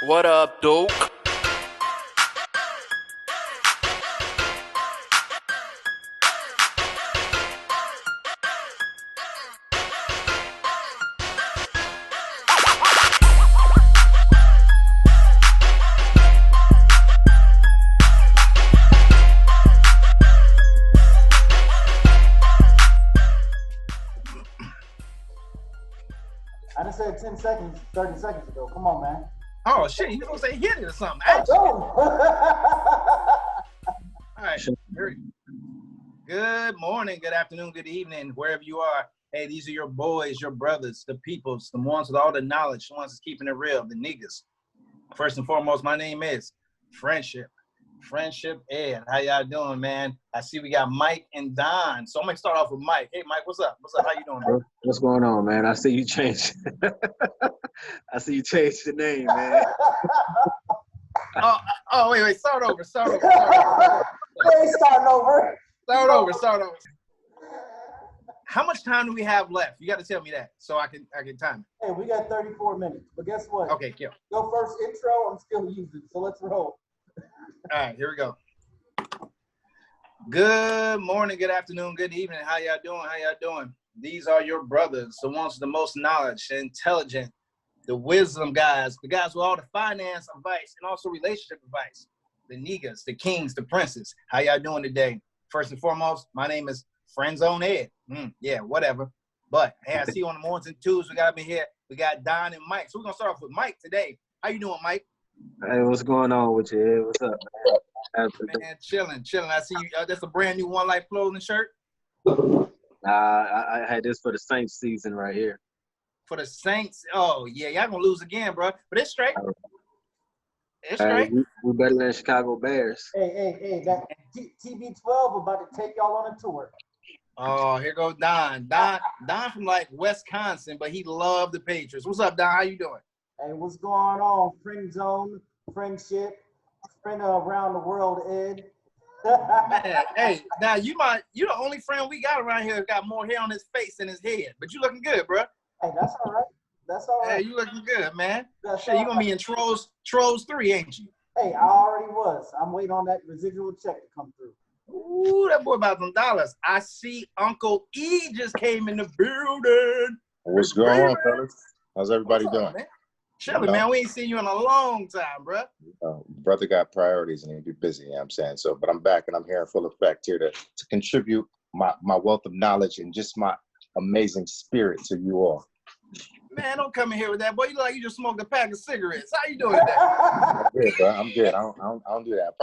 What up, Duke? I just said 10 seconds, 30 seconds ago. Come on, man. Oh shit, you gonna say hit it or something? Go. All right. Good morning, good afternoon, good evening, wherever you are. Hey, these are your boys, your brothers, the peoples, the ones with all the knowledge, the ones that's keeping it real, the niggas. First and foremost, my name is Friendship Ed. How y'all doing, man? I see we got Mike and Don. So I'm gonna start off with Mike. Hey, Mike, what's up? What's up? How you doing, man? What's going on, man? I see you changed. I see you changed the name, man. Wait, start over. Hey, starting over. Start over. How much time do we have left? You got to tell me that so I can time it. Hey, we got 34 minutes, but guess what? Okay, kill. Your first intro, I'm still using, so let's roll. All right, here we go. Good morning, good afternoon, good evening. How y'all doing? These are your brothers, the ones with the most knowledge, intelligent, the wisdom guys, the guys with all the finance advice and also relationship advice. The niggas, the kings, the princes. How y'all doing today? First and foremost, my name is Friendzone Ed. Yeah, whatever. But hey, I see you on the ones and twos. We got me here. We got Don and Mike. So we're gonna start off with Mike today. How you doing, Mike? Hey, what's going on with you, Ed? What's up, man? Man, chilling. I see you. That's a brand new One Life clothing shirt. I had this for the Saints season right here. For the Saints. Oh yeah, y'all gonna lose again, bro. But it's straight. It's straight. We better than Chicago Bears. Hey, that TB12 about to take y'all on a tour. Oh, here goes Don. Don from like Wisconsin, but he loved the Patriots. What's up, Don? How you doing? Hey, what's going on? Friend zone, friendship, friend around the world, Ed. Man, hey, now you the only friend we got around here that got more hair on his face than his head. But you looking good, bro. Hey, that's all right. Hey, you looking good, man. That's Shit, you gonna be in Trolls 3, ain't you? Hey, I already was. I'm waiting on that residual check to come through. Ooh, that boy about them dollars. I see Uncle E just came in the building. What's going on, fellas? How's everybody doing? Man? Chilling, man. We ain't seen you in a long time, bro. Brother got priorities and he'd be busy, you know what I'm saying? So, but I'm back and I'm here in full effect here to contribute my wealth of knowledge and just my amazing spirit to you all. Man, don't come in here with that, boy. You look like you just smoked a pack of cigarettes. How you doing today? I'm good, bro. I'm good. I don't do that.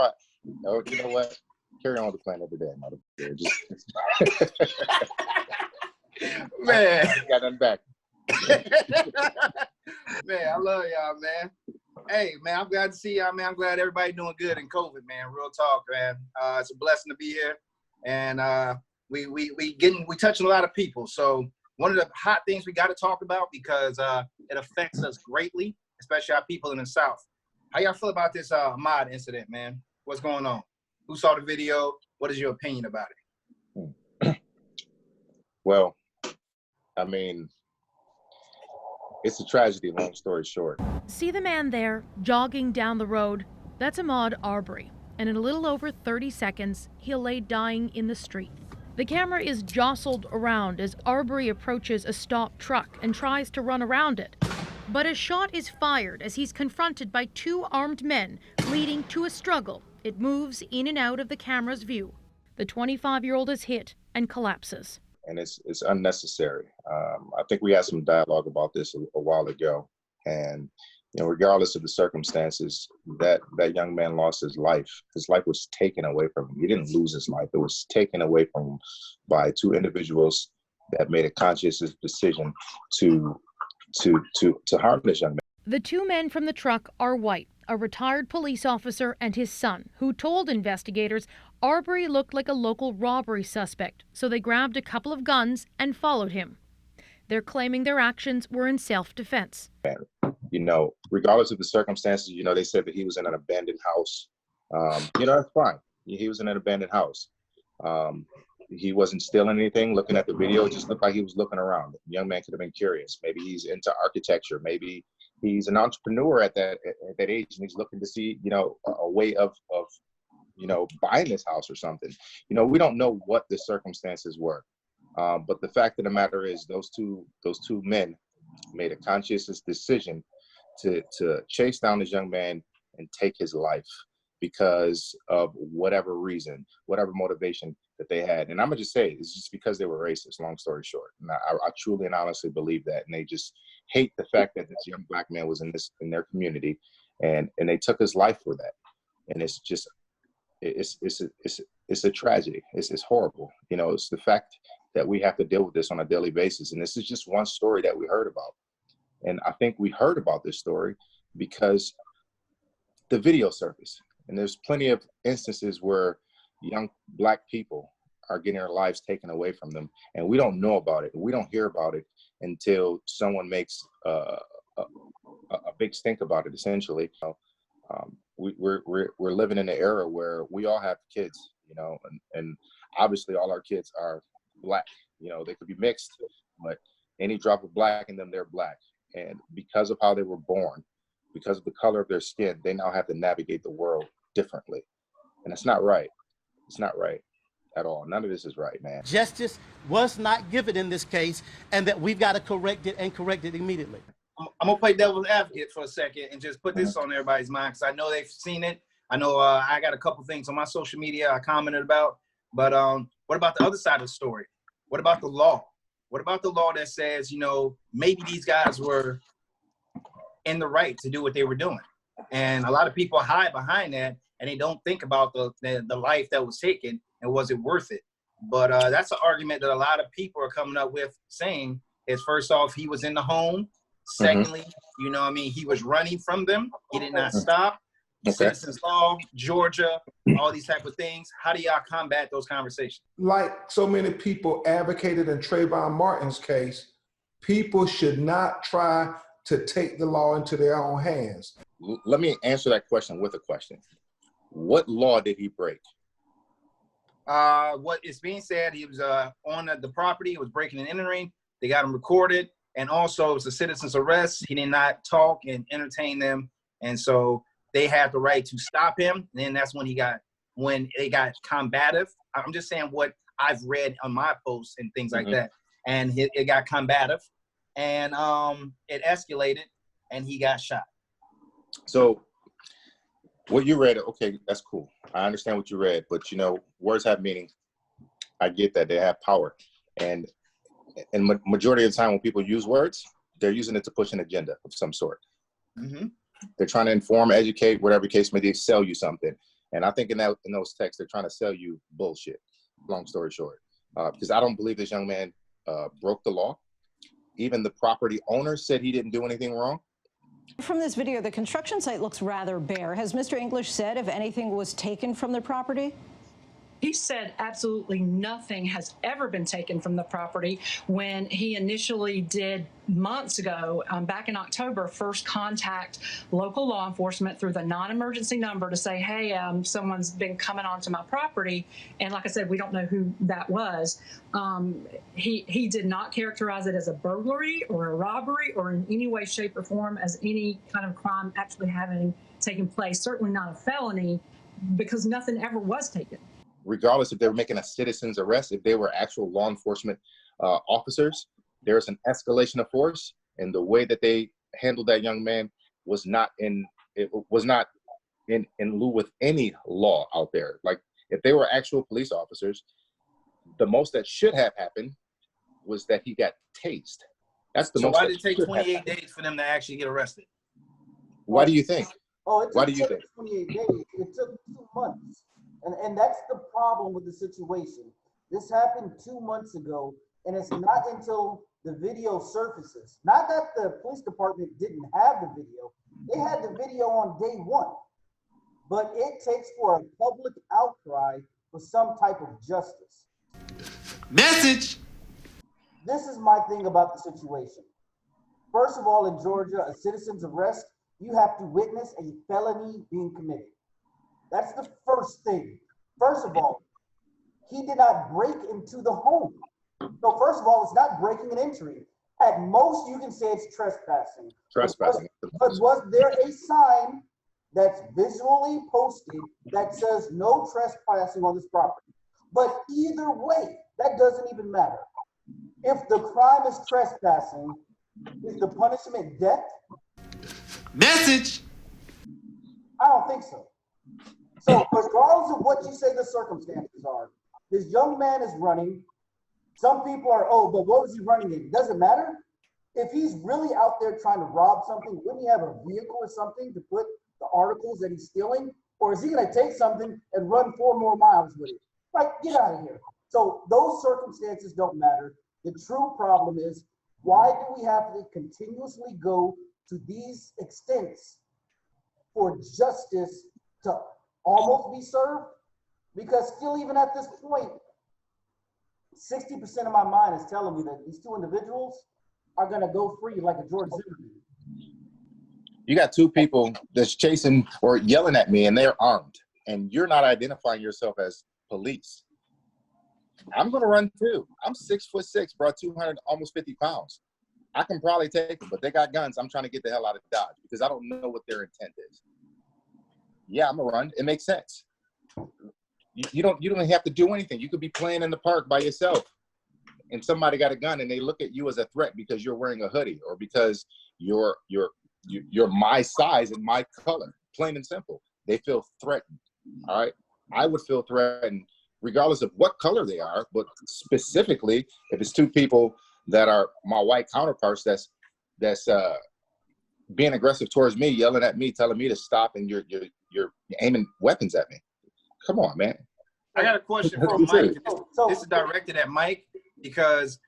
You know what? Carry on with the plan of the day, motherfucker. Man. I got nothing back. Man, I love y'all, man. Hey, man, I'm glad to see y'all, man. I'm glad everybody doing good in COVID, man. Real talk, man. It's a blessing to be here, and we touching a lot of people. So one of the hot things we got to talk about because it affects us greatly, especially our people in the South. How y'all feel about this Ahmaud incident, man? What's going on? Who saw the video? What is your opinion about it? Well, I mean, it's a tragedy, long story short. See the man there, jogging down the road? That's Ahmaud Arbery, and in a little over 30 seconds, he'll lay dying in the street. The camera is jostled around as Arbery approaches a stopped truck and tries to run around it. But a shot is fired as he's confronted by two armed men, leading to a struggle. It moves in and out of the camera's view. The 25-year-old is hit and collapses. And it's unnecessary. I think we had some dialogue about this a while ago. And, you know, regardless of the circumstances, that young man lost his life. His life was taken away from him. He didn't lose his life. It was taken away from him by two individuals that made a conscious decision to harm this young man. The two men from the truck are white, a retired police officer and his son, who told investigators Arbery looked like a local robbery suspect, so they grabbed a couple of guns and followed him. They're claiming their actions were in self-defense. You know, regardless of the circumstances, you know, they said that he was in an abandoned house. You know, that's fine. He was in an abandoned house. He wasn't stealing anything. Looking at the video, it just looked like he was looking around. The young man could have been curious. Maybe he's into architecture. Maybe he's an entrepreneur at that age, and he's looking to see, you know, a way of you know, buying this house or something. You know, we don't know what the circumstances were, but the fact of the matter is, those two men made a conscious decision to chase down this young man and take his life because of whatever reason, whatever motivation that they had. And I'm gonna just say, it's just because they were racist, long story short. And I truly and honestly believe that. And they just hate the fact that this young black man was in their community, and they took his life for that. And it's just, it's a tragedy. It's horrible. You know, it's the fact that we have to deal with this on a daily basis. And this is just one story that we heard about. And I think we heard about this story because the video surfaced. And there's plenty of instances where young black people are getting their lives taken away from them, and we don't know about it. We don't hear about it until someone makes a big stink about it. Essentially, we're living in an era where we all have kids, you know, and obviously all our kids are black. You know, they could be mixed, but any drop of black in them, they're black. And because of how they were born, because of the color of their skin, they now have to navigate the world differently. And it's not right. It's not right at all. None of this is right, man. Justice was not given in this case, and that we've got to correct it and correct it immediately. I'm gonna play devil's advocate for a second and just put this on everybody's mind, because I know they've seen it. I know I got a couple things on my social media I commented about, but what about the other side of the story? What about the law? What about the law that says, you know, maybe these guys were in the right to do what they were doing? And a lot of people hide behind that, and they don't think about the life that was taken and was it worth it. But that's an argument that a lot of people are coming up with, saying is, first off, he was in the home. Secondly, you know what I mean, he was running from them. He did not stop. Okay. Citizens law, Georgia, all these type of things. How do y'all combat those conversations? Like so many people advocated in Trayvon Martin's case, people should not try to take the law into their own hands. Let me answer that question with a question. What law did he break? What is being said, he was on the property, he was breaking and entering. They got him recorded. And also, it was a citizen's arrest. He did not talk and entertain them. And so they had the right to stop him. And then that's when they got combative. I'm just saying what I've read on my posts and things like that. And it got combative, and it escalated, and he got shot. So what you read, okay, that's cool. I understand what you read, but you know, words have meaning. I get that, they have power. And majority of the time when people use words, they're using it to push an agenda of some sort. They're trying to inform, educate, whatever case may be, sell you something. And I think in those texts, they're trying to sell you bullshit, long story short. Because I don't believe this young man broke the law. Even the property owner said he didn't do anything wrong. From this video, the construction site looks rather bare. Has Mr. English said if anything was taken from the property? He said absolutely nothing has ever been taken from the property. When he initially did months ago, back in October, first contact local law enforcement through the non-emergency number to say, hey, someone's been coming onto my property. And like I said, we don't know who that was. He did not characterize it as a burglary or a robbery or in any way, shape, or form as any kind of crime actually having taken place. Certainly not a felony, because nothing ever was taken. Regardless if they were making a citizen's arrest, if they were actual law enforcement officers, there's an escalation of force, and the way that they handled that young man was not in lieu with any law out there. Like, if they were actual police officers, the most that should have happened was that he got tased. That's the most. So why did it take 28 days for them to actually get arrested? Why do you think? Oh, it took Why do you think? 28 days. It took 2 months. And that's the problem with the situation. This happened 2 months ago, and it's not until the video surfaces. Not that the police department didn't have the video. They had the video on day one. But it takes for a public outcry for some type of justice. Message! This is my thing about the situation. First of all, in Georgia, a citizen's arrest, you have to witness a felony being committed. That's the first thing. First of all, he did not break into the home. So first of all, it's not breaking and entering. At most, you can say it's trespassing. Trespassing. But was there a sign that's visually posted that says no trespassing on this property? But either way, that doesn't even matter. If the crime is trespassing, is the punishment death? Message. I don't think so. So regardless of what you say the circumstances are, this young man is running. Some people are, oh, but what was he running in? Doesn't matter. If he's really out there trying to rob something, wouldn't he have a vehicle or something to put the articles that he's stealing? Or is he gonna take something and run 4 more miles with it? Like, get out of here. So those circumstances don't matter. The true problem is, why do we have to continuously go to these extents for justice to almost be served? Because still, even at this point, 60% of my mind is telling me that these 2 individuals are gonna go free like a George Zimmerman. You got 2 people that's chasing or yelling at me and they're armed, and you're not identifying yourself as police. I'm gonna run too. I'm 6'6", bro, 200, almost 50 pounds. I can probably take them, but they got guns. I'm trying to get the hell out of Dodge because I don't know what their intent is. Yeah, I'm gonna run. It makes sense. You don't have to do anything. You could be playing in the park by yourself, and somebody got a gun and they look at you as a threat because you're wearing a hoodie or because you're my size and my color. Plain and simple. They feel threatened. All right. I would feel threatened regardless of what color they are, but specifically if it's 2 people that are my white counterparts that's being aggressive towards me, yelling at me, telling me to stop, and you're aiming weapons at me. Come on, man. I got a question for Mike. This is directed at Mike because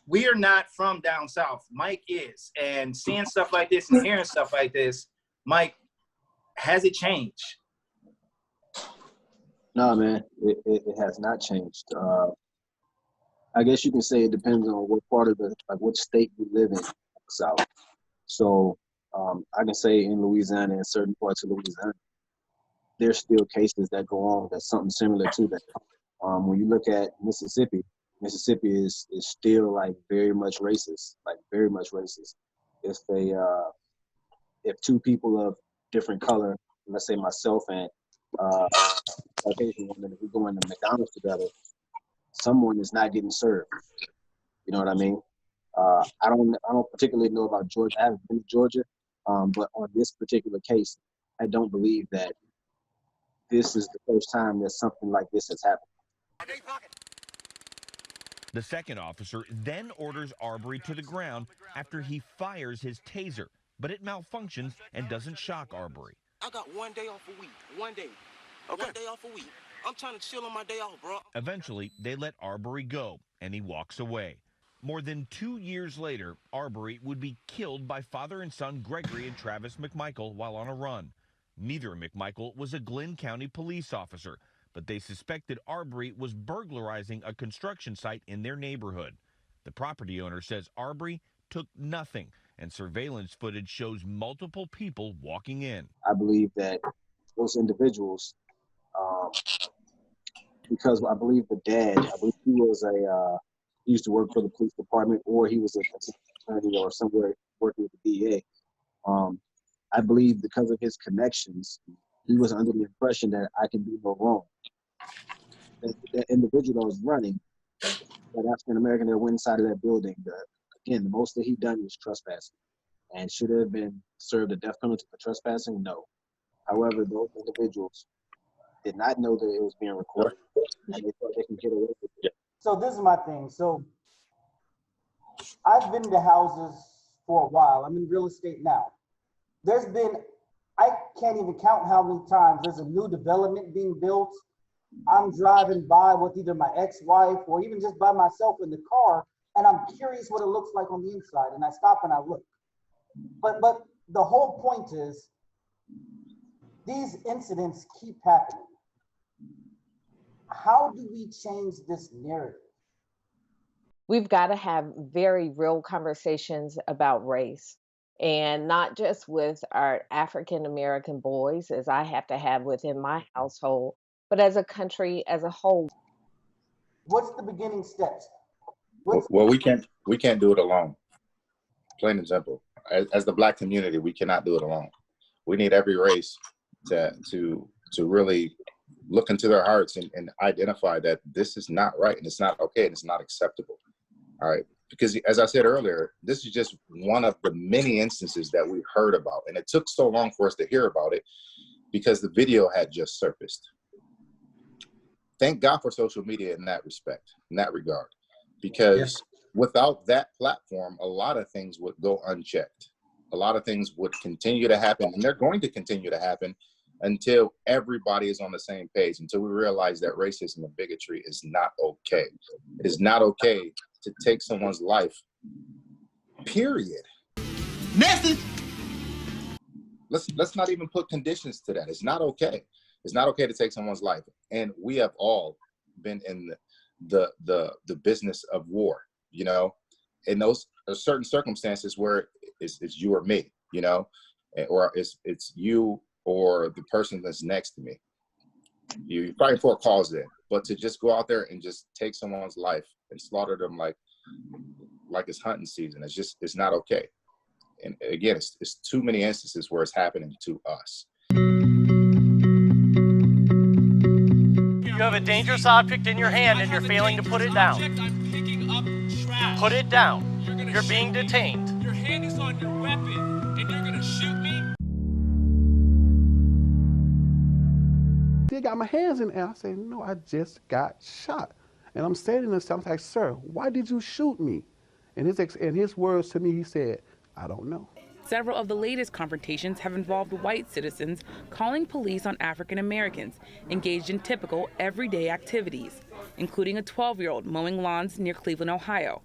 we are not from down south. Mike is. And seeing stuff like this and hearing stuff like this, Mike, has it changed? No, man, it has not changed. I guess you can say it depends on what part of which state you live in, South. So I can say in Louisiana, in certain parts of Louisiana, there's still cases that go on that's something similar to that. When you look at Mississippi is still like very much racist, If 2 people of different color, let's say myself and Caucasian woman, if we go into McDonald's together, someone is not getting served. You know what I mean? I don't particularly know about Georgia. I haven't been to Georgia, but on this particular case, I don't believe that this is the first time that something like this has happened. The second officer then orders Arbery to the ground after he fires his taser, but it malfunctions and doesn't shock Arbery. I got 1 day off a week. 1 day. Okay. 1 day off a week. I'm trying to chill on my day off, bro. Eventually, they let Arbery go, and he walks away. More than 2 years later, Arbery would be killed by father and son Gregory and Travis McMichael while on a run. Neither McMichael was a Glynn County police officer, but they suspected Arbery was burglarizing a construction site in their neighborhood. The property owner says Arbery took nothing, and surveillance footage shows multiple people walking in. I believe that those individuals, because I believe the dad, he was he used to work for the police department, or he was an attorney or somewhere working with the DA. I believe because of his connections, he was under the impression that I can do no wrong. That individual that was running, that African American that went inside of that building, again, the most that he done was trespassing, and should have been served a death penalty for trespassing. No. However, those individuals did not know that it was being recorded, and they thought they can get away with it. So this is my thing. So I've been to houses for a while. I'm in real estate now. There's been, I can't even count how many times there's a new development being built. I'm driving by with either my ex-wife or even just by myself in the car, and I'm curious what it looks like on the inside, and I stop and I look. But the whole point is, these incidents keep happening. How do we change this narrative? We've got to have very real conversations about race, and not just with our African American boys, as I have to have within my household, but as a country as a whole. What's the beginning steps? Well, we can't do it alone. Plain and simple. as the Black community, we cannot do it alone. We need every race to really look into their hearts and identify that this is not right and it's not okay and it's not acceptable. All right. Because as I said earlier, this is just one of the many instances that we've heard about. And it took so long for us to hear about it because the video had just surfaced. Thank God for social media in that respect, in that regard, because without that platform, a lot of things would go unchecked. A lot of things would continue to happen, and they're going to continue to happen until everybody is on the same page, until we realize that racism and bigotry is not okay. It is not okay to take someone's life, period. Message. Let's not even put conditions to that. It's not okay. It's not okay to take someone's life. And we have all been in the business of war, you know, in those certain circumstances where it's you or me, you know, or it's you or the person that's next to me. You're fighting for a cause then, but to just go out there and just take someone's life and slaughter them like it's hunting season, it's not okay. And again, it's too many instances where it's happening to us. You have a dangerous object in your hand and you're failing to put it down. Put it down. You're being detained. Your hand is on your weapon and you're gonna shoot me? I got my hands in the air. I say, no, I just got shot. And I'm standing there, I'm like, sir, why did you shoot me? And his words to me, he said, I don't know. Several of the latest confrontations have involved white citizens calling police on African Americans engaged in typical everyday activities, including a 12-year-old mowing lawns near Cleveland, Ohio,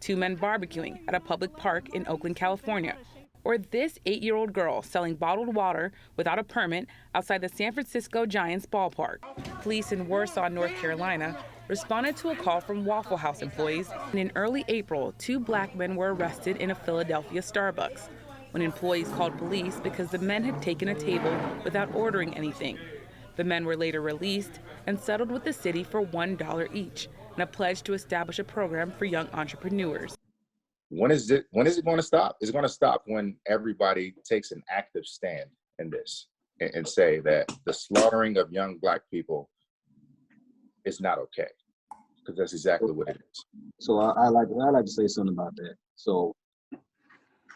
2 men barbecuing at a public park in Oakland, California, or this 8-year-old girl selling bottled water without a permit outside the San Francisco Giants ballpark. Police in Warsaw, North Carolina, responded to a call from Waffle House employees, and in early April, 2 black men were arrested in a Philadelphia Starbucks when employees called police because the men had taken a table without ordering anything. The men were later released and settled with the city for $1 each and a pledge to establish a program for young entrepreneurs. When is it going to stop? It's going to stop when everybody takes an active stand in this and say that the slaughtering of young black people is not okay, because that's exactly what it is. So I like to say something about that. So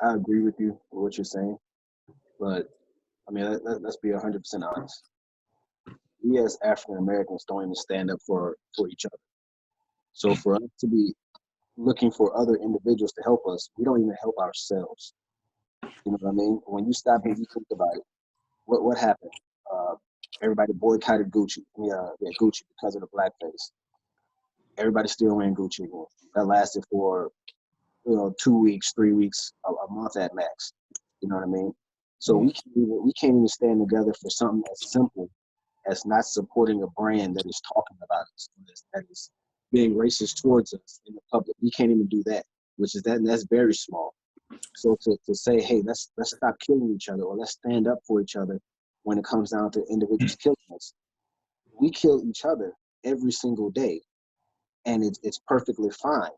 I agree with you with what you're saying, but I mean, let's be 100% honest. We as African Americans don't even stand up for each other. So for us to be looking for other individuals to help us, we don't even help ourselves. You know what I mean? When you stop and you think about it, what happened? Everybody boycotted Gucci. Gucci because of the blackface. Everybody's still wearing Gucci again. That lasted for 2 weeks, 3 weeks, a month at max. You know what I mean? So we can't even stand together for something as simple as not supporting a brand that is talking about us, that is being racist towards us in the public. We can't even do that, that's very small. So to say, hey, let's stop killing each other, or let's stand up for each other when it comes down to individuals killing us. We kill each other every single day, and it's perfectly fine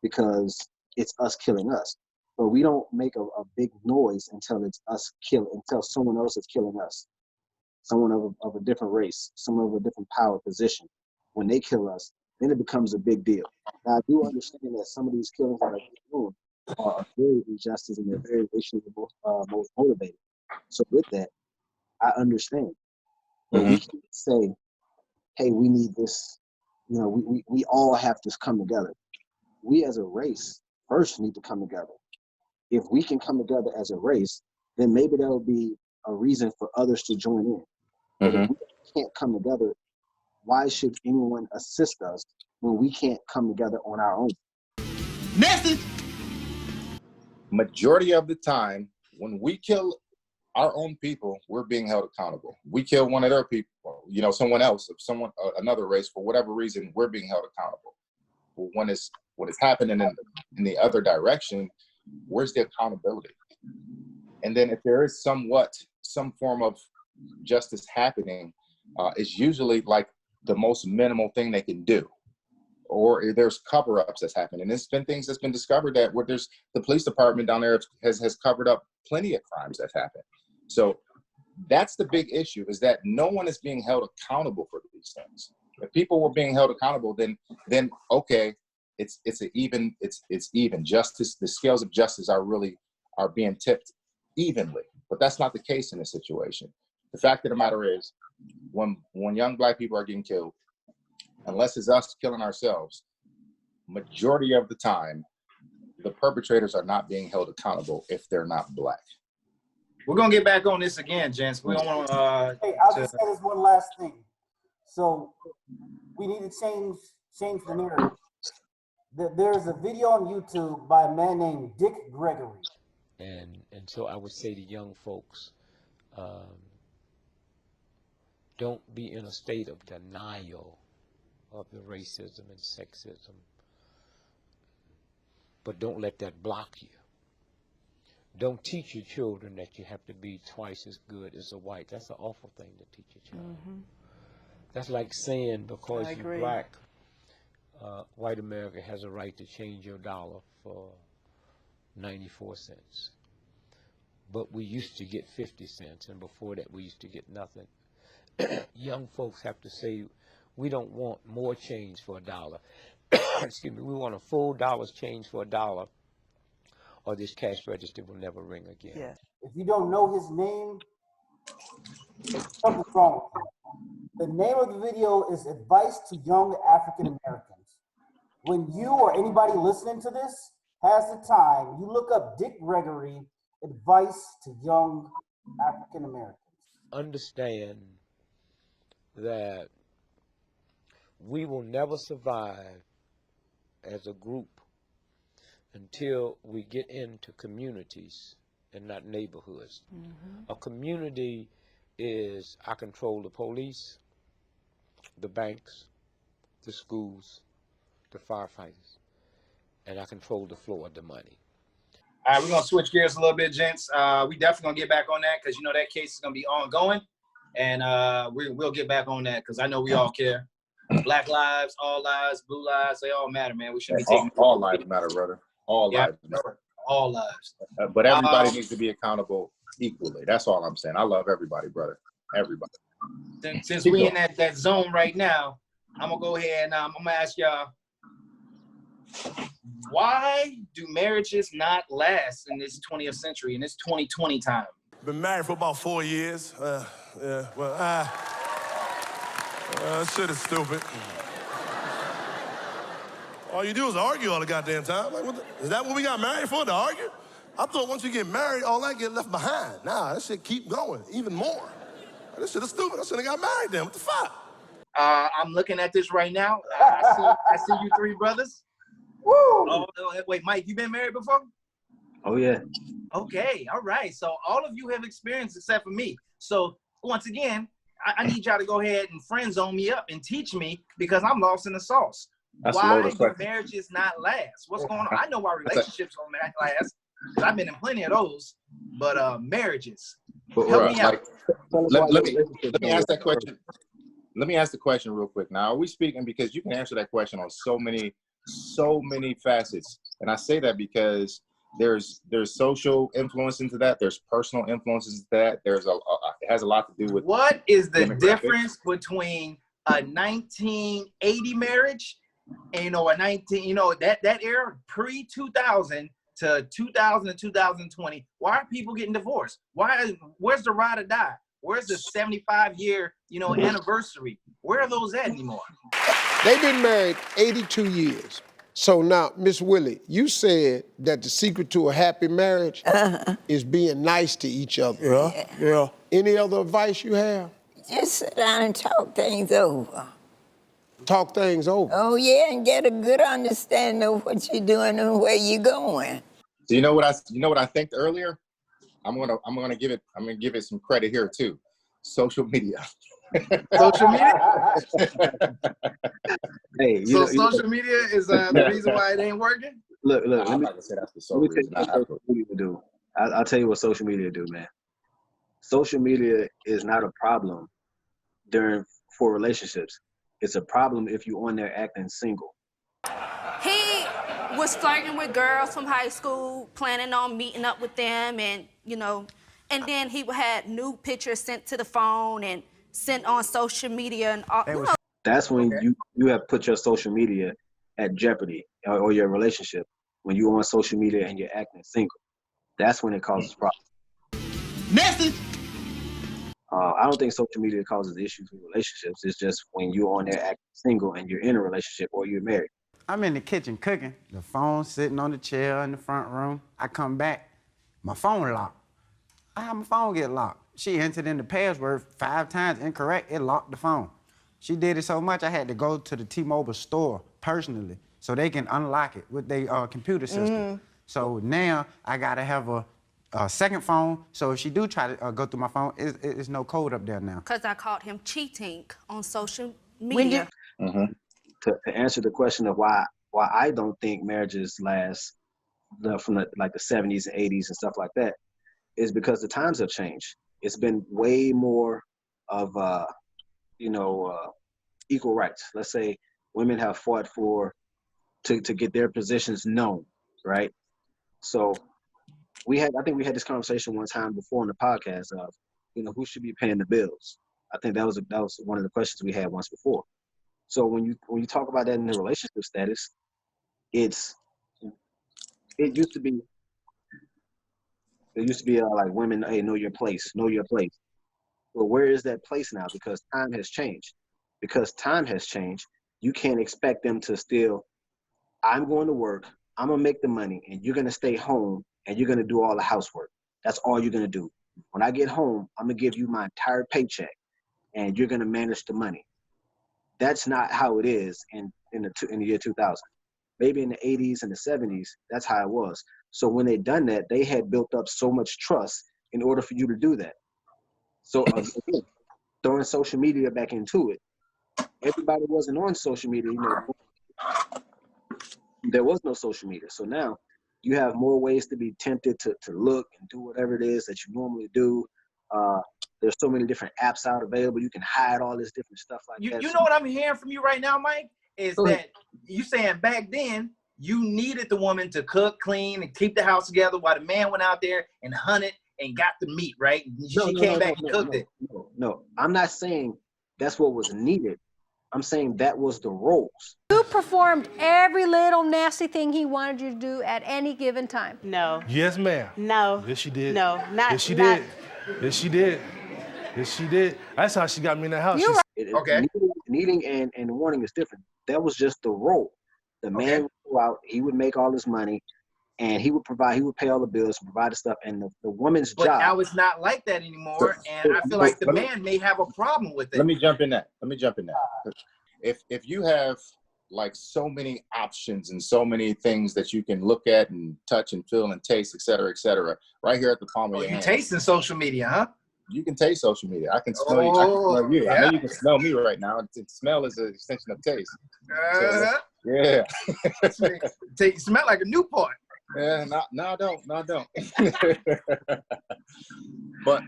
because it's us killing us. But we don't make a big noise until it's us until someone else is killing us. Someone of a different race, someone of a different power position. When they kill us, then it becomes a big deal. Now, I do understand that some of these killings that are doing are very injustice and they're very racially most motivated. So with that, I understand. But we can say, hey, we need this, we all have to come together. We as a race first need to come together. If we can come together as a race, then maybe there'll be a reason for others to join in. But if we can't come together, why should anyone assist us when we can't come together on our own? Message. Majority of the time, when we kill our own people, we're being held accountable. We kill one of their people, someone else, another race, for whatever reason, we're being held accountable. But when it's happening in the other direction, where's the accountability? And then if there is some form of justice happening, it's usually like the most minimal thing they can do. or there's cover-ups that's happened. And there's been things that's been discovered that where there's the police department down there has covered up plenty of crimes that happened. So that's the big issue, is that no one is being held accountable for these things. If people were being held accountable, then okay, it's even. Justice, the scales of justice are being tipped evenly. But that's not the case in this situation. The fact of the matter is, when young Black people are getting killed, unless it's us killing ourselves, majority of the time, the perpetrators are not being held accountable if they're not Black. We're gonna get back on this again, gents. We don't want Hey, I'll just say this one last thing. So we need to change the narrative. There's a video on YouTube by a man named Dick Gregory. And so I would say to young folks, don't be in a state of denial of the racism and sexism, but don't let that block you. Don't teach your children that you have to be twice as good as a white. That's an awful thing to teach your child. Mm-hmm. That's like saying because you're Black, white America has a right to change your dollar for 94 cents. But we used to get 50 cents, and before that we used to get nothing. Young folks have to say, we don't want more change for $1. Excuse me, we want a full dollar's change for $1, or this cash register will never ring again. Yeah. If you don't know his name, something's wrong with him. The name of the video is Advice to Young African Americans. When you or anybody listening to this has the time, you look up Dick Gregory, Advice to Young African Americans. Understand that we will never survive as a group until we get into communities and not neighborhoods. Mm-hmm. A community is, I control the police, the banks, the schools, the firefighters, and I control the flow of the money. All right, we're gonna switch gears a little bit, gents. We definitely gonna get back on that because you know that case is gonna be ongoing, and we'll get back on that because I know we all care. Black lives, all lives, blue lives, they all matter, man. We should be taking all lives matter, brother. All lives matter. All lives. But everybody needs to be accountable equally. That's all I'm saying. I love everybody, brother. Everybody. Since we in that zone right now, I'm gonna go ahead and I'm gonna ask y'all, why do marriages not last in this 20th century, in this 2020 time? Been married for about 4 years. Yeah, well, shit is stupid. All you do is argue all the goddamn time. Like, is that what we got married for, to argue? I thought once you get married, all that get left behind. Nah, that shit keep going, even more. This shit is stupid. I shouldn't have got married then. What the fuck? I'm looking at this right now. I see you three brothers. Woo! Oh, wait, Mike, you been married before? Oh, yeah. Okay, all right. So all of you have experience except for me. So once again, I need y'all to go ahead and friend zone me up and teach me because I'm lost in the sauce. That's why do marriages not last? What's going on? I know why relationships don't last. I've been in plenty of those, but marriages. Help me out. Let me ask that question. Let me ask the question real quick. Now, are we speaking, because you can answer that question on so many facets, and I say that because there's social influence into that. There's personal influences into that. It has a lot to do with what is the difference between a 1980 marriage and that era pre-2000 to 2000 to 2020. Why are people getting divorced? Where's the ride or die? Where's the 75-year anniversary? Where are those at anymore? They've been married 82 years. So now, Miss Willie, you said that the secret to a happy marriage is being nice to each other. Yeah. Any other advice you have? Just sit down and talk things over. Talk things over? Oh, yeah, and get a good understanding of what you're doing and where you're going. So you know what I think earlier? I'm gonna give it some credit here too. Social media. Social media? Hey, social media is the reason why it ain't working? Look, I'm not gonna say that's the sole reason. I'll tell you what social media do, man. Social media is not a problem for relationships. It's a problem if you're on there acting single. He was flirting with girls from high school, planning on meeting up with them, and and then he had nude pictures sent to the phone and sent on social media and all. That's when you have put your social media at jeopardy, or your relationship. When you're on social media and you're acting single, that's when it causes problems. Message. I don't think social media causes issues with relationships. It's just when you're on there acting single and you're in a relationship or you're married. I'm in the kitchen cooking. The phone sitting on the chair in the front room. I come back, my phone locked. How my phone get locked? She entered in the password 5 times incorrect. It locked the phone. She did it so much I had to go to the T-Mobile store personally so they can unlock it with their computer system. So now I gotta have a second phone. So if she do try to go through my phone, it's no code up there now. Because I caught him cheating on social media. To answer the question of why I don't think marriages last from the 70s and 80s and stuff like that, is because the times have changed. It's been way more of equal rights. Let's say women have fought to get their positions known, right? So I think we had this conversation one time before on the podcast of, who should be paying the bills. I think that was one of the questions we had once before. So when you talk about that in the relationship status, it used to be like women, hey, know your place. Well, where is that place now? Because time has changed. You can't expect them to still, I'm going to work, I'm gonna make the money, and you're gonna stay home and you're gonna do all the housework. That's all you're gonna do. When I get home, I'm gonna give you my entire paycheck and you're gonna manage the money. That's not how it is in the year 2000. Maybe in the 80s and the 70s, that's how it was. So when they done that, they had built up so much trust in order for you to do that. So again, throwing social media back into it, everybody wasn't on social media. There was no social media. So now you have more ways to be tempted to look and do whatever it is that you normally do. There's so many different apps out available. You can hide all this different stuff like that. You know what I'm hearing from you right now, Mike? Is that you saying back then you needed the woman to cook, clean, and keep the house together while the man went out there and hunted and got the meat, right? She came back and cooked it. No, I'm not saying that's what was needed. I'm saying that was the roles. You performed every little nasty thing he wanted you to do at any given time. No. Yes, ma'am. No. Yes, she did. No, not. Yes, she did. Yes, she did. Yes, she did. That's how she got me in the house. Okay. Needing and wanting is different. That was just the role. The man would go out, he would make all his money, and he would pay all the bills, provide the stuff, and the woman's job. But now it's not like that anymore, and I feel like the man may have a problem with it. Let me jump in that. If you have like so many options and so many things that you can look at and touch and feel and taste, et cetera, right here at the palm of your hand. You tasting social media, huh? You can taste social media. I can smell you. I can smell you. I know you can smell me right now. Smell is an extension of taste. Yeah. Smell like a Newport. Yeah, no, I don't. But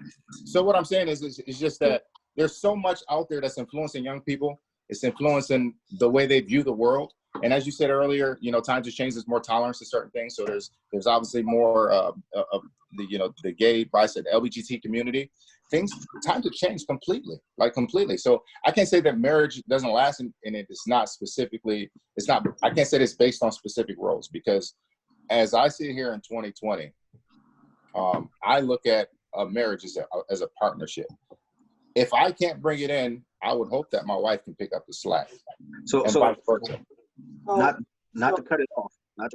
so what I'm saying is just that there's so much out there that's influencing young people. It's influencing the way they view the world. And as you said earlier, times have changed. There's more tolerance to certain things. So there's obviously more of the gay, bisexual, LGBT community. Times have changed completely. So I can't say that marriage doesn't last, and it's not. I can't say it's based on specific roles, because as I sit here in 2020, I look at a marriage as a partnership. If I can't bring it in, I would hope that my wife can pick up the slack. So vice versa. Not to cut it off. But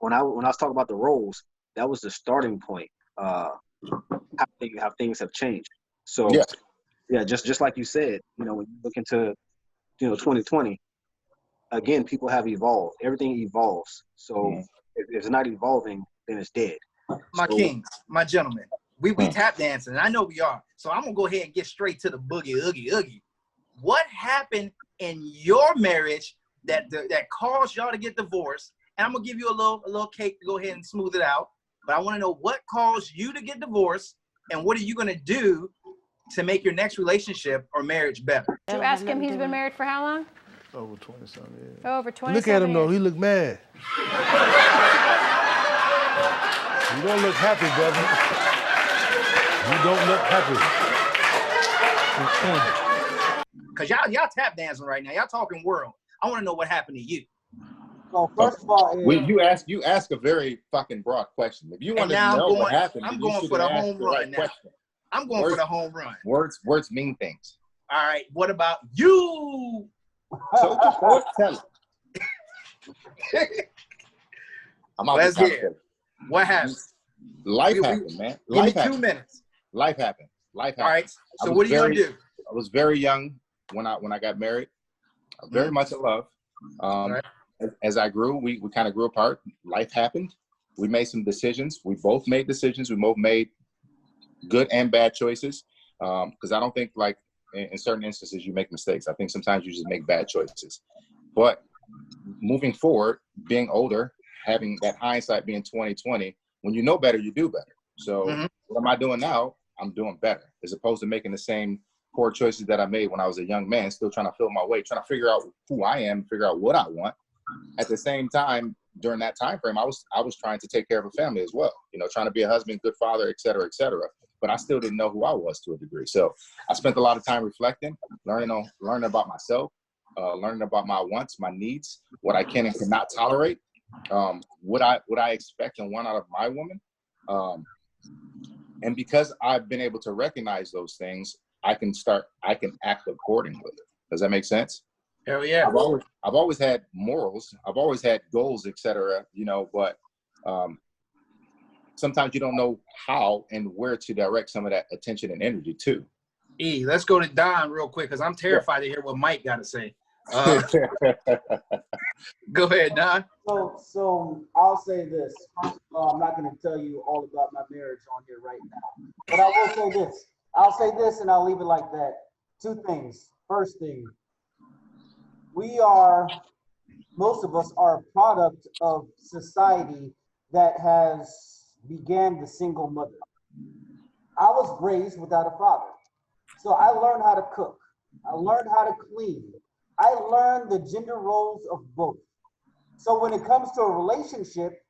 when I was talking about the roles, that was the starting point. How things have changed. So just like you said, when you look into 2020, again, people have evolved. Everything evolves. So if it's not evolving, then it's dead. My kings, my gentlemen, we tap dancing, and I know we are. So I'm gonna go ahead and get straight to the boogie oogie. What happened in your marriage that caused y'all to get divorced? And I'm gonna give you a little cake to go ahead and smooth it out. But I want to know what caused you to get divorced, and what are you gonna do to make your next relationship or marriage better? Did you ask him he's been married for how long? Over 20-something years. Over 20. Look at him though, he look mad. You don't look happy, brother. You don't look happy. Cause y'all tap dancing right now. Y'all talking world. I want to know what happened to you. So first of all, You ask a very fucking broad question. If you want to know what happened, I'm then going you for the should ask home the run right now. question. I'm going for the home run. Words mean things. All right. What about you? So what? Tell it. Let's hear it. What happened? Life happened, man. Give me Life 2 minutes. Life happened. Life happened. All right. So what are you gonna do? I was very young when I got married. Very much in love. As I grew, we kind of grew apart. Life happened. We made some decisions. We both made decisions. We both made good and bad choices. Because I don't think like in certain instances you make mistakes. I think sometimes you just make bad choices. But moving forward, being older, having that hindsight being 20/20, when you know better, you do better. So what am I doing now? I'm doing better, as opposed to making the same poor choices that I made when I was a young man, still trying to feel my way, trying to figure out who I am, figure out what I want. At the same time, during that time frame, I was trying to take care of a family as well, trying to be a husband, good father, et cetera, but I still didn't know who I was to a degree. So I spent a lot of time reflecting, learning about myself, learning about my wants, my needs, what I can and cannot tolerate, what I expect and want out of my woman. And because I've been able to recognize those things, I can act accordingly. Does that make sense? Hell yeah. I've always had morals. I've always had goals, et cetera, but sometimes you don't know how and where to direct some of that attention and energy to. Let's go to Don real quick, because I'm terrified to hear what Mike got to say. Go ahead, Don. So I'll say this. First of all, I'm not going to tell you all about my marriage on here right now, but I will say this. I'll say this and I'll leave it like that. Two things. First thing, most of us are a product of society that has began the single mother. I was raised without a father. So I learned how to cook. I learned how to clean. I learned the gender roles of both. So when it comes to a relationship,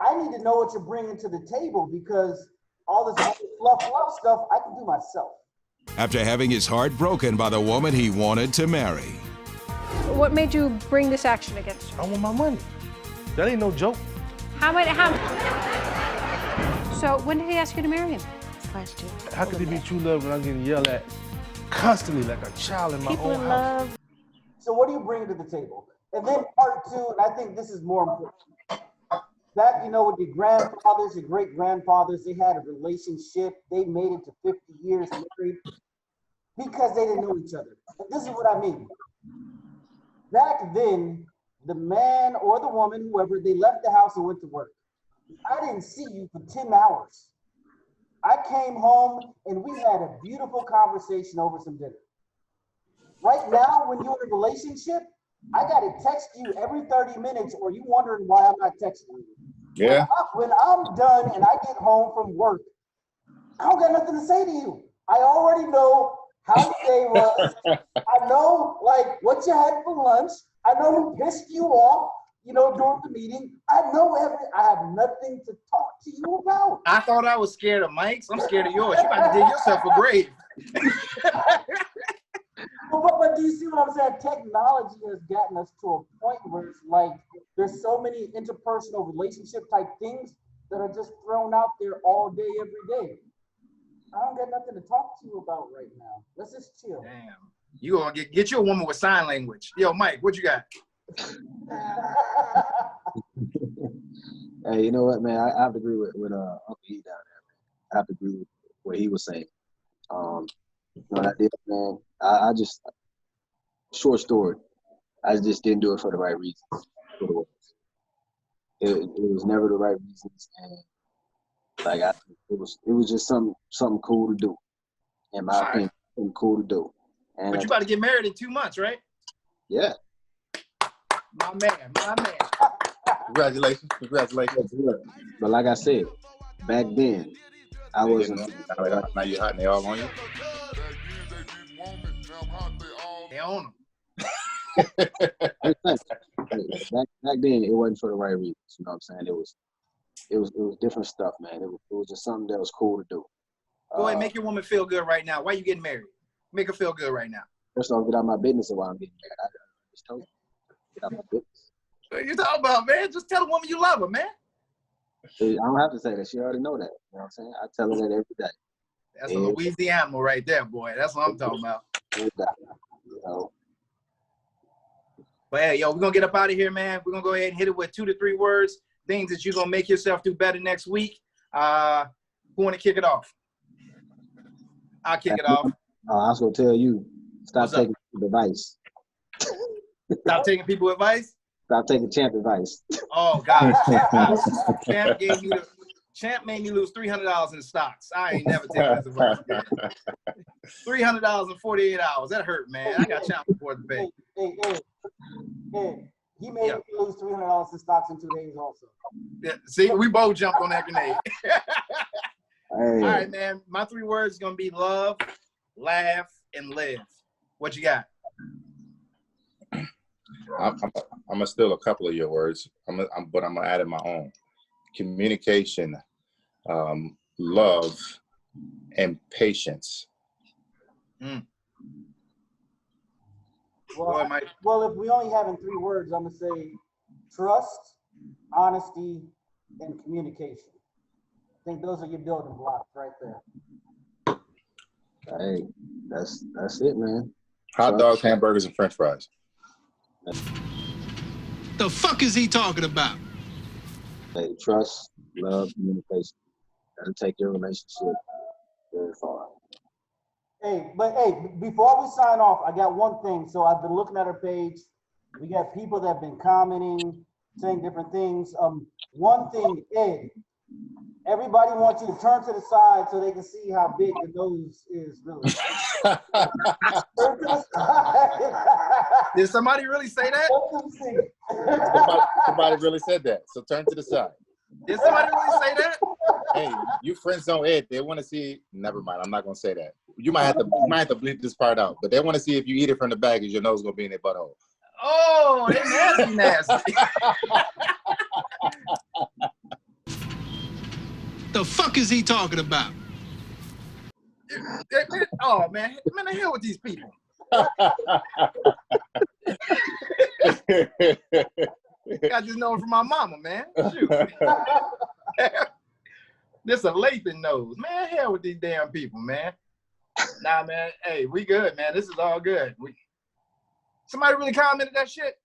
I need to know what you're bringing to the table, because all this fluff stuff, I can do myself. After having his heart broken by the woman he wanted to marry. What made you bring this action against her? I want my money. That ain't no joke. So when did he ask you to marry him? Question. How could it be true love when I'm getting yelled at constantly like a child in my own house? So what do you bring to the table? And then part two, and I think this is more important. That, with your grandfathers, your great-grandfathers, they had a relationship. They made it to 50 years married because they didn't know each other. And this is what I mean. Back then, the man or the woman, whoever, they left the house and went to work. I didn't see you for 10 hours. I came home and we had a beautiful conversation over some dinner. Right now, when you're in a relationship, I got to text you every 30 minutes, or you wondering why I'm not texting you. Yeah. When I'm done and I get home from work, I don't got nothing to say to you. I already know how your day was. I know what you had for lunch. I know who pissed you off, during the meeting. I have nothing to talk to you about. I thought I was scared of Mike's. I'm scared of yours. You about to dig yourself a grave. But do you see what I'm saying? Technology has gotten us to a point where it's like there's so many interpersonal relationship type things that are just thrown out there all day, every day. I don't got nothing to talk to you about right now. Let's just chill. Damn. You gonna get you a woman with sign language. Yo, Mike, what you got? Hey, you know what, man? I have to agree with Uncle E down there, man. I have to agree with what he was saying. What I did, man, I just, short story, I just didn't do it for the right reasons. It was never the right reasons, and it was just something cool to do. In my opinion, something cool to do. And But you about to get married in 2 months, right? Yeah. My man. Congratulations. But like I said, back then, I wasn't. Now you're hot and they all on you? They own them. Back then, it wasn't for the right reasons. You know what I'm saying? It was different stuff, man. It was just something that was cool to do. Go ahead, make your woman feel good right now. Why you getting married? Make her feel good right now. First off, get out of my business while I'm getting married. I just told you. Get out of my business. What you talking about, man? Just tell the woman you love her, man. I don't have to say that. She already know that. You know what I'm saying? I tell her that every day. That's a Louisiana animal right there, boy. That's what I'm talking about. You know. But hey, yo, we're gonna get up out of here, man. We're gonna go ahead and hit it with 2 to 3 words, things that you're gonna make yourself do better next week. Who wanna kick it off? I'll kick it off. I was gonna tell you, stop taking advice. Stop taking people advice? Stop taking champ advice. Oh God. Champ made me lose $300 in stocks. I ain't never taking his advice. $300 in 48 hours. That hurt, man. I got Champ support to pay. Hey, he made me lose $300 in stocks in 2 days also. Yeah, see, we both jumped on that grenade. All right, man. My 3 words is gonna be love, laugh, and live. What you got? I'm gonna steal a couple of your words. But I'm gonna add in my own. Communication, love, and patience. Well, if we only having 3 words, I'm gonna say trust, honesty, and communication. I think those are your building blocks right there. Hey, that's it, man. Hot dogs, hamburgers, and French fries. The fuck is he talking about? Hey, trust, love, communication. That'll take your relationship very far. Hey, before we sign off, I got one thing. So I've been looking at our page. We got people that have been commenting, saying different things. One thing, Ed, everybody wants you to turn to the side so they can see how big the nose is really. Turn to the side. Did somebody really say that? Somebody really said that. So turn to the side. Did somebody really say that? Hey, you friends don't Ed. They want to see. Never mind. I'm not gonna say that. You might have to bleep this part out. But they want to see if you eat it from the bag, is your nose gonna be in their butthole. Oh, they nasty. The fuck is he talking about? Oh man, the hell with these people. I just know it from my mama, man. Shoot. This a Lathan nose, man. Hell with these damn people, man. Nah, man. Hey, we good, man. This is all good. Somebody really commented that shit.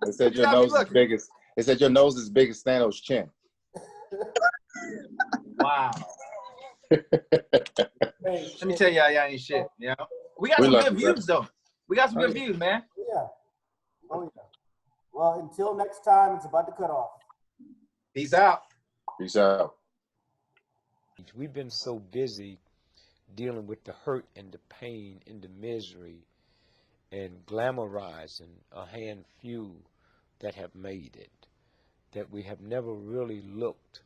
They said your nose is biggest. They said your nose is big as Thanos' chin. Wow. Let me tell y'all ain't shit. You know? We got some good views though. We got some good views, man. Yeah. Oh yeah. Well, until next time, it's about to cut off. Peace out. Peace out. We've been so busy dealing with the hurt and the pain and the misery and glamorizing a few that have made it, that we have never really looked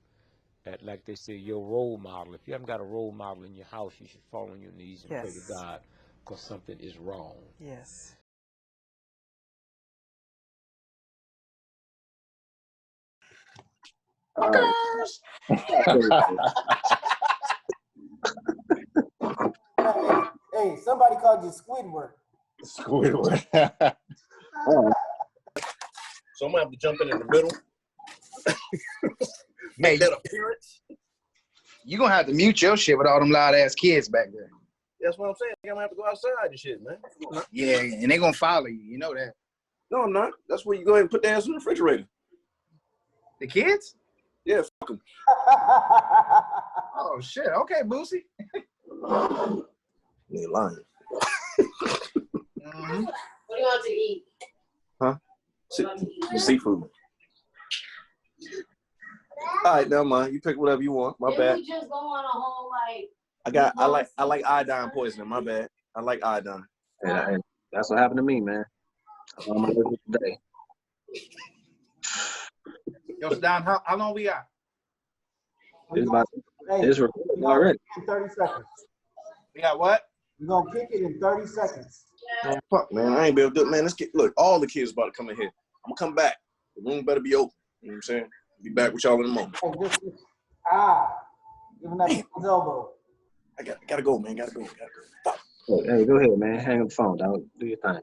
at, like they say, your role model. If you haven't got a role model in your house, you should fall on your knees and pray to God, because something is wrong. Yes. Hey, somebody called you Squidward. Squidward. So I'm gonna have to jump in the middle. Make that appearance. You're gonna have to mute your shit with all them loud ass kids back there. That's what I'm saying. I'm gonna have to go outside and shit, man. Yeah, and they gonna follow you. You know that. No, I'm not. That's where you go ahead and put the ass in the refrigerator. The kids? Yeah, fuck them. Oh shit. Okay, Boosie. You ain't lying. Mm-hmm. What do you want to eat? Huh? Seafood. All right, never mind. You pick whatever you want. My bad. We just go on a whole I like iodine poisoning. My bad. I like iodine. And that's what happened to me, man. I'm on my list today. Yo, Don, how long we got? It's recording already. In 30 seconds. We got what? We're gonna kick it in 30 seconds. Man, fuck, man. I ain't be able to do it. Man, let's get, look, all the kids about to come in here. I'm going to come back. The room better be open. You know what I'm saying? Be back with y'all in a moment. Giving that his elbow. I gotta go, man. Gotta go. Hey, go ahead, man. Hang up the phone, dog. Do your thing.